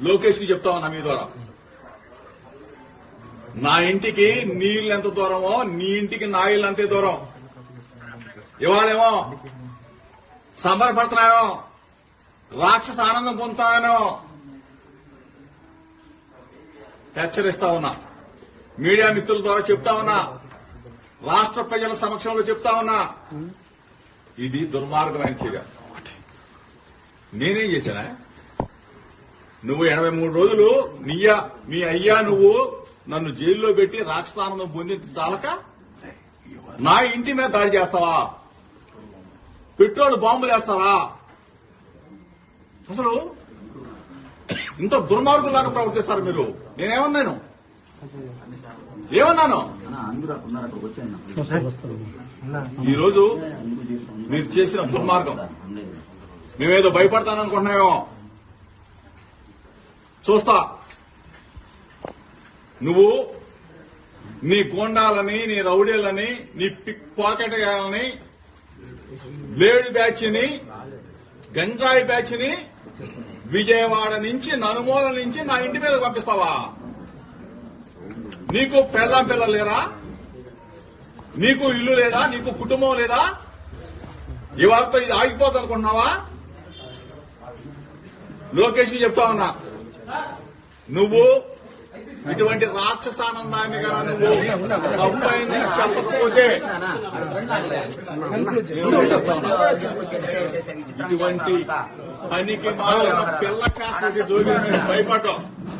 లోకేష్ కి చెప్తా ఉన్నా మీ ద్వారా, నా ఇంటికి నీళ్ళు ఎంత దూరమో నీ ఇంటికి నా ఇల్లు అంతే దూరం. ఇవాళేమో సంబరపడుతున్నాయో, రాక్షస ఆనందం పొందుతానో హెచ్చరిస్తా ఉన్నా. మీడియా మిత్రుల ద్వారా చెప్తా ఉన్నా, రాష్ట్ర ప్రజల సమక్షంలో చెప్తా ఉన్నా, ఇది దుర్మార్గమైన చర్య. నేనేం చేశానా? నువ్వు 83 రోజులు మీ అయ్యా నువ్వు నన్ను జైల్లో పెట్టి రాక్షసానందం పొందింది చాలక నా ఇంటి మీద దాడి చేస్తావా? పెట్రోల్ బాంబులు వేస్తావా? అసలు ఇంత దుర్మార్గులాగా ప్రవర్తిస్తారు మీరు. నేనేమన్నాను? ఏమన్నాను? ఈరోజు మీరు చేసిన దుర్మార్గం మేమేదో భయపడతాననుకుంటున్నామో చూస్తా. నువ్వు నీ గోండాలని, నీ రౌడీలని, నీ పిక్ పాకెట్ గాలని, బ్లేడ్ బ్యాచ్ ని, గంజాయి బ్యాచ్ ని విజయవాడ నుంచి, నలుమూల నుంచి నా ఇంటి మీద పంపిస్తావా? నీకు పెళ్ళాం పిల్లలు లేరా? నీకు ఇల్లు లేదా? నీకు కుటుంబం లేదా? ఇవాళతో ఇది ఆగిపోతుంది అనుకుంటున్నావా? లోకేష్ కి చెప్తా ఉన్నా, నువ్వు ఇటువంటి రాక్షసానందాన్ని కదా నువ్వు తప్పైంది చెప్పకపోతే ఇటువంటి పనికి మాలిన పిల్ల చేస్తే భయపడ్డాం.